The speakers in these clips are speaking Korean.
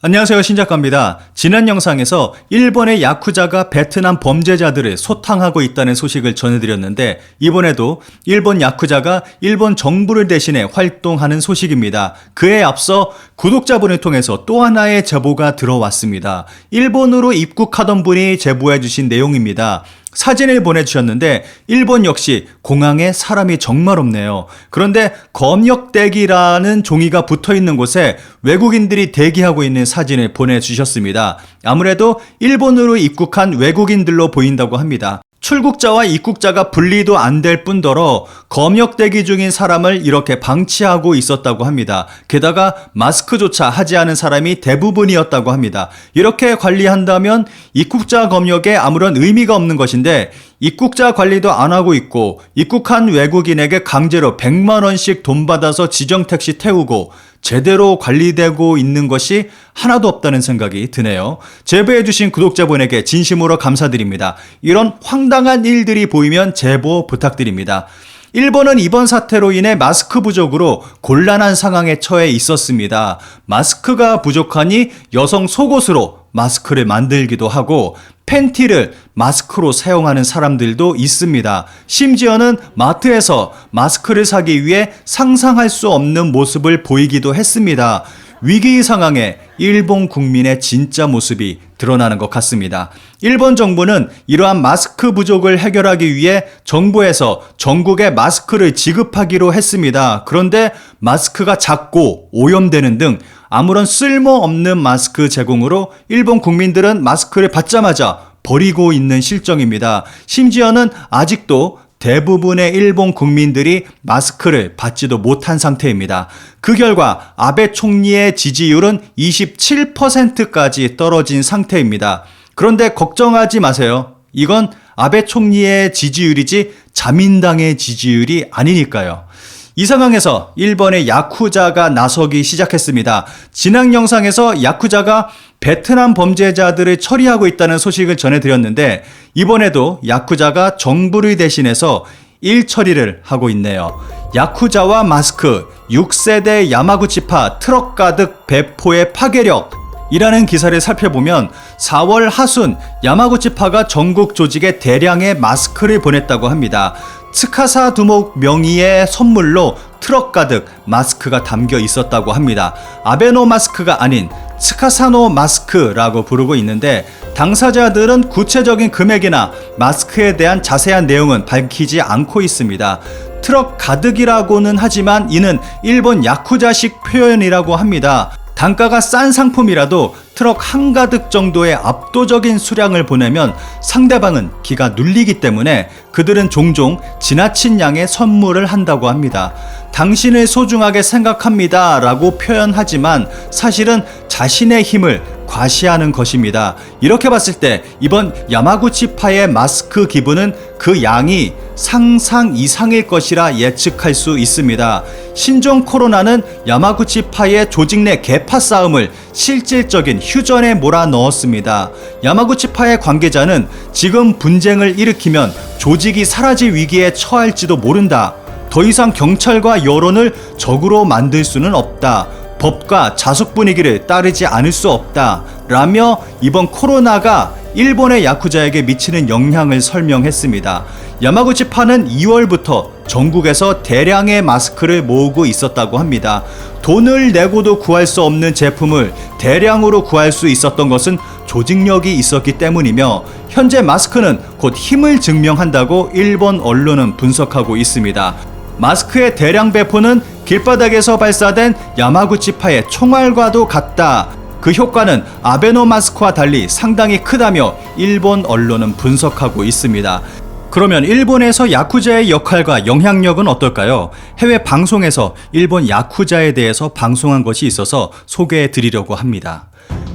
안녕하세요, 신작가입니다. 지난 영상에서 일본의 야쿠자가 베트남 범죄자들을 소탕하고 있다는 소식을 전해드렸는데 이번에도 일본 야쿠자가 일본 정부를 대신해 활동하는 소식입니다. 그에 앞서 구독자분을 통해서 또 하나의 제보가 들어왔습니다. 일본으로 입국하던 분이 제보해 주신 내용입니다. 사진을 보내주셨는데 일본 역시 공항에 사람이 정말 없네요. 그런데 검역대기라는 종이가 붙어있는 곳에 외국인들이 대기하고 있는 사진을 보내주셨습니다. 아무래도 일본으로 입국한 외국인들로 보인다고 합니다. 출국자와 입국자가 분리도 안 될 뿐더러 검역 대기 중인 사람을 이렇게 방치하고 있었다고 합니다. 게다가 마스크조차 하지 않은 사람이 대부분이었다고 합니다. 이렇게 관리한다면 입국자 검역에 아무런 의미가 없는 것인데 입국자 관리도 안 하고 있고 입국한 외국인에게 강제로 100만 원씩 돈 받아서 지정 택시 태우고 제대로 관리되고 있는 것이 하나도 없다는 생각이 드네요. 제보해주신 구독자분에게 진심으로 감사드립니다. 이런 황당한 일들이 보이면 제보 부탁드립니다. 일본은 이번 사태로 인해 마스크 부족으로 곤란한 상황에 처해 있었습니다. 마스크가 부족하니 여성 속옷으로 마스크를 만들기도 하고 팬티를 마스크로 사용하는 사람들도 있습니다. 심지어는 마트에서 마스크를 사기 위해 상상할 수 없는 모습을 보이기도 했습니다. 위기 상황에 일본 국민의 진짜 모습이 드러나는 것 같습니다. 일본 정부는 이러한 마스크 부족을 해결하기 위해 정부에서 전국에 마스크를 지급하기로 했습니다. 그런데 마스크가 작고 오염되는 등 아무런 쓸모없는 마스크 제공으로 일본 국민들은 마스크를 받자마자 버리고 있는 실정입니다. 심지어는 아직도 대부분의 일본 국민들이 마스크를 받지도 못한 상태입니다. 그 결과 아베 총리의 지지율은 27%까지 떨어진 상태입니다. 그런데 걱정하지 마세요. 이건 아베 총리의 지지율이지 자민당의 지지율이 아니니까요. 이 상황에서 일본의 야쿠자가 나서기 시작했습니다. 지난 영상에서 야쿠자가 베트남 범죄자들을 처리하고 있다는 소식을 전해드렸는데 이번에도 야쿠자가 정부를 대신해서 일 처리를 하고 있네요. 야쿠자와 마스크, 6세대 야마구치파 트럭 가득 배포의 파괴력 이라는 기사를 살펴보면 4월 하순 야마구치파가 전국 조직에 대량의 마스크를 보냈다고 합니다. 츠카사 두목 명의의 선물로 트럭 가득 마스크가 담겨 있었다고 합니다. 아베노 마스크가 아닌 츠카사노 마스크라고 부르고 있는데 당사자들은 구체적인 금액이나 마스크에 대한 자세한 내용은 밝히지 않고 있습니다. 트럭 가득이라고는 하지만 이는 일본 야쿠자식 표현이라고 합니다. 단가가 싼 상품이라도 트럭 한가득 정도의 압도적인 수량을 보내면 상대방은 기가 눌리기 때문에 그들은 종종 지나친 양의 선물을 한다고 합니다. 당신을 소중하게 생각합니다 라고 표현하지만 사실은 자신의 힘을 과시하는 것입니다. 이렇게 봤을 때 이번 야마구치파의 마스크 기부는 그 양이 상상 이상일 것이라 예측할 수 있습니다. 신종 코로나는 야마구치파의 조직 내 계파 싸움을 실질적인 휴전에 몰아넣었습니다. 야마구치파의 관계자는 지금 분쟁을 일으키면 조직이 사라질 위기에 처할지도 모른다. 더 이상 경찰과 여론을 적으로 만들 수는 없다. 법과 자숙 분위기를 따르지 않을 수 없다. 라며 이번 코로나가 일본의 야쿠자에게 미치는 영향을 설명했습니다. 야마구치파는 2월부터 전국에서 대량의 마스크를 모으고 있었다고 합니다. 돈을 내고도 구할 수 없는 제품을 대량으로 구할 수 있었던 것은 조직력이 있었기 때문이며 현재 마스크는 곧 힘을 증명한다고 일본 언론은 분석하고 있습니다. 마스크의 대량 배포는 길바닥에서 발사된 야마구치파의 총알과도 같다. 그 효과는 아베노 마스크와 달리 상당히 크다며 일본 언론은 분석하고 있습니다. 그러면 일본에서 야쿠자의 역할과 영향력은 어떨까요? 해외 방송에서 일본 야쿠자에 대해서 방송한 것이 있어서 소개해 드리려고 합니다.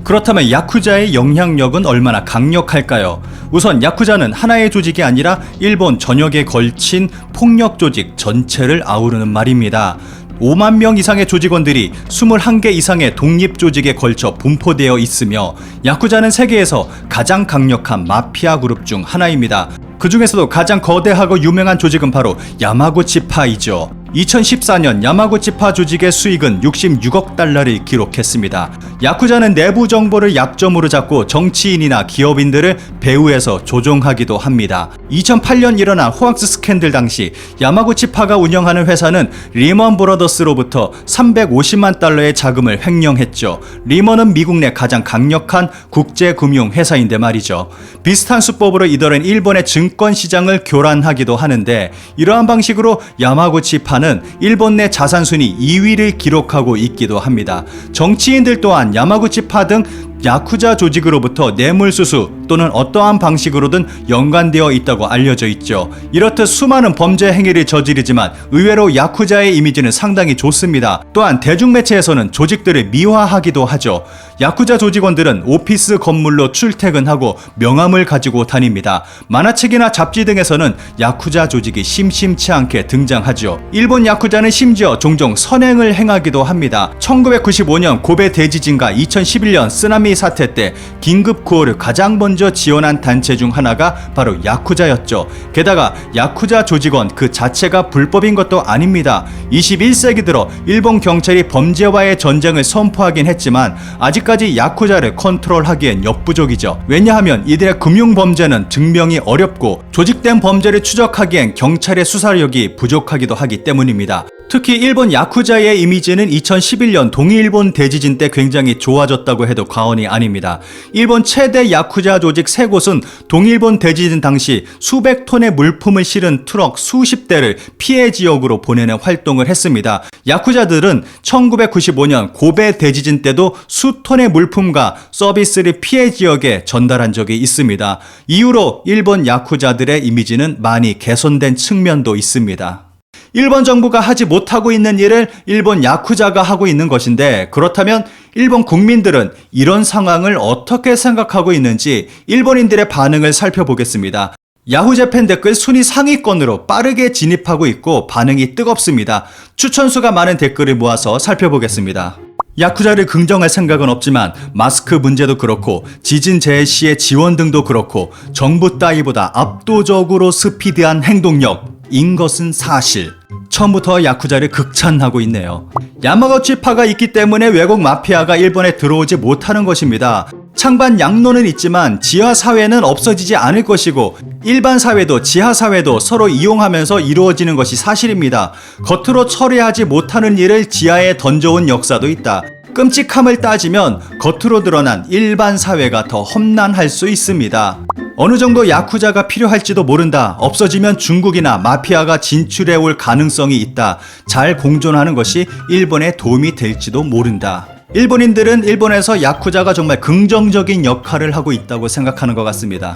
그렇다면 야쿠자의 영향력은 얼마나 강력할까요? 우선 야쿠자는 하나의 조직이 아니라 일본 전역에 걸친 폭력 조직 전체를 아우르는 말입니다. 5만 명 이상의 조직원들이 21개 이상의 독립 조직에 걸쳐 분포되어 있으며 야쿠자는 세계에서 가장 강력한 마피아 그룹 중 하나입니다. 그 중에서도 가장 거대하고 유명한 조직은 바로 야마구치파이죠. 2014년 야마구치파 조직의 수익은 66억 달러를 기록했습니다. 야쿠자는 내부 정보를 약점으로 잡고 정치인이나 기업인들을 배후에서 조종하기도 합니다. 2008년 일어난 호황스 스캔들 당시 야마구치파가 운영하는 회사는 리먼 브러더스로부터 350만 달러의 자금을 횡령했죠. 리먼은 미국 내 가장 강력한 국제금융 회사인데 말이죠. 비슷한 수법으로 이들은 일본의 증권 시장을 교란하기도 하는데, 이러한 방식으로 야마구치파는 일본 내 자산 순위 2위를 기록하고 있기도 합니다. 정치인들 또한 야마구치파 등 야쿠자 조직으로부터 뇌물수수 또는 어떠한 방식으로든 연관되어 있다고 알려져 있죠. 이렇듯 수많은 범죄 행위를 저지르지만 의외로 야쿠자의 이미지는 상당히 좋습니다. 또한 대중매체에서는 조직들을 미화하기도 하죠. 야쿠자 조직원들은 오피스 건물로 출퇴근하고 명함을 가지고 다닙니다. 만화책이나 잡지 등에서는 야쿠자 조직이 심심치 않게 등장하죠. 일본 야쿠자는 심지어 종종 선행을 행하기도 합니다. 1995년 고베 대지진과 2011년 쓰나미 사태 때 긴급 구호를 가장 먼저 지원한 단체 중 하나가 바로 야쿠자였죠. 게다가 야쿠자 조직원 그 자체가 불법인 것도 아닙니다. 21세기 들어 일본 경찰이 범죄와의 전쟁을 선포하긴 했지만 아직까지 야쿠자를 컨트롤하기엔 역부족이죠. 왜냐하면 이들의 금융범죄는 증명이 어렵고 조직된 범죄를 추적하기엔 경찰의 수사력이 부족하기도 하기 때문입니다. 특히 일본 야쿠자의 이미지는 2011년 동일본 대지진 때 굉장히 좋아졌다고 해도 과언이 아닙니다. 일본 최대 야쿠자 조직 3곳은 동일본 대지진 당시 수백 톤의 물품을 실은 트럭 수십 대를 피해 지역으로 보내는 활동을 했습니다. 야쿠자들은 1995년 고베 대지진 때도 수톤의 물품과 서비스를 피해 지역에 전달한 적이 있습니다. 이후로 일본 야쿠자들의 이미지는 많이 개선된 측면도 있습니다. 일본 정부가 하지 못하고 있는 일을 일본 야쿠자가 하고 있는 것인데, 그렇다면 일본 국민들은 이런 상황을 어떻게 생각하고 있는지 일본인들의 반응을 살펴보겠습니다. 야후재팬 댓글 순위 상위권으로 빠르게 진입하고 있고 반응이 뜨겁습니다. 추천수가 많은 댓글을 모아서 살펴보겠습니다. 야쿠자를 긍정할 생각은 없지만 마스크 문제도 그렇고 지진재해 시의 지원 등도 그렇고 정부 따위보다 압도적으로 스피디한 행동력인 것은 사실. 처음부터 야쿠자를 극찬하고 있네요. 야마구치파가 있기 때문에 외국 마피아가 일본에 들어오지 못하는 것입니다. 창반 양로는 있지만 지하 사회는 없어지지 않을 것이고 일반 사회도 지하 사회도 서로 이용하면서 이루어지는 것이 사실입니다. 겉으로 처리하지 못하는 일을 지하에 던져온 역사도 있다. 끔찍함을 따지면 겉으로 드러난 일반 사회가 더 험난할 수 있습니다. 어느 정도 야쿠자가 필요할지도 모른다. 없어지면 중국이나 마피아가 진출해 올 가능성이 있다. 잘 공존하는 것이 일본에 도움이 될지도 모른다. 일본인들은 일본에서 야쿠자가 정말 긍정적인 역할을 하고 있다고 생각하는 것 같습니다.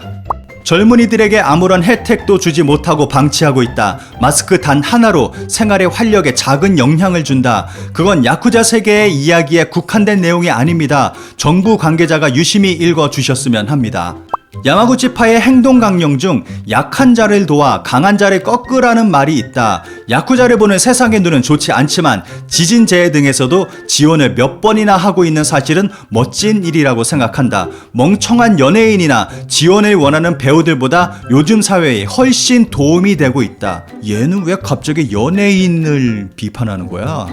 젊은이들에게 아무런 혜택도 주지 못하고 방치하고 있다. 마스크 단 하나로 생활의 활력에 작은 영향을 준다. 그건 야쿠자 세계의 이야기에 국한된 내용이 아닙니다. 정부 관계자가 유심히 읽어주셨으면 합니다. 야마구치파의 행동 강령 중 약한 자를 도와 강한 자를 꺾으라는 말이 있다. 야쿠자를 보는 세상의 눈은 좋지 않지만 지진 재해 등에서도 지원을 몇 번이나 하고 있는 사실은 멋진 일이라고 생각한다. 멍청한 연예인이나 지원을 원하는 배우들보다 요즘 사회에 훨씬 도움이 되고 있다. 얘는 왜 갑자기 연예인을 비판하는 거야?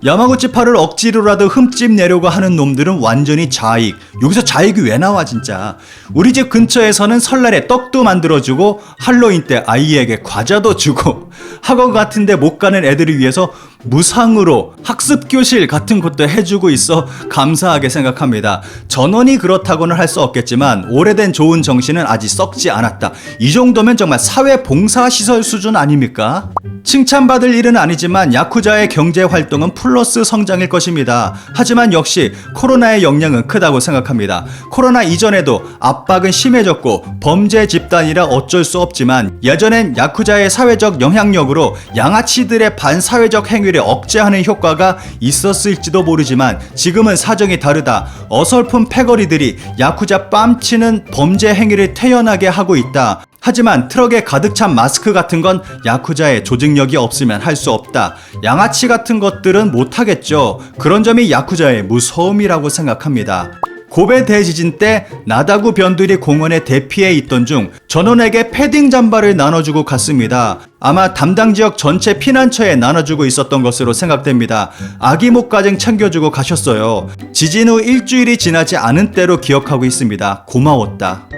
야마구치파를 억지로라도 흠집 내려고 하는 놈들은 완전히 좌익. 여기서 좌익이 왜 나와 진짜. 우리 집 근처에서는 설날에 떡도 만들어주고 할로윈 때 아이에게 과자도 주고 학원 같은데 못 가는 애들을 위해서 무상으로 학습교실 같은 것도 해주고 있어 감사하게 생각합니다. 전원이 그렇다고는 할 수 없겠지만 오래된 좋은 정신은 아직 썩지 않았다. 이 정도면 정말 사회봉사시설 수준 아닙니까? 칭찬받을 일은 아니지만 야쿠자의 경제활동은 플러스 성장일 것입니다. 하지만 역시 코로나의 영향은 크다고 생각합니다. 코로나 이전에도 압박은 심해졌고 범죄 집단이라 어쩔 수 없지만 예전엔 야쿠자의 사회적 영향력으로 양아치들의 반사회적 행위를 억제하는 효과가 있었을지도 모르지만 지금은 사정이 다르다. 어설픈 패거리들이 야쿠자 뺨치는 범죄 행위를 태연하게 하고 있다. 하지만 트럭에 가득 찬 마스크 같은 건 야쿠자의 조직력이 없으면 할 수 없다. 양아치 같은 것들은 못하겠죠. 그런 점이 야쿠자의 무서움이라고 생각합니다. 고베 대지진 때 나다구 변두리 공원에 대피해 있던 중 전원에게 패딩 잠바를 나눠주고 갔습니다. 아마 담당 지역 전체 피난처에 나눠주고 있었던 것으로 생각됩니다. 아기 목가정 챙겨주고 가셨어요. 지진 후 일주일이 지나지 않은 때로 기억하고 있습니다. 고마웠다.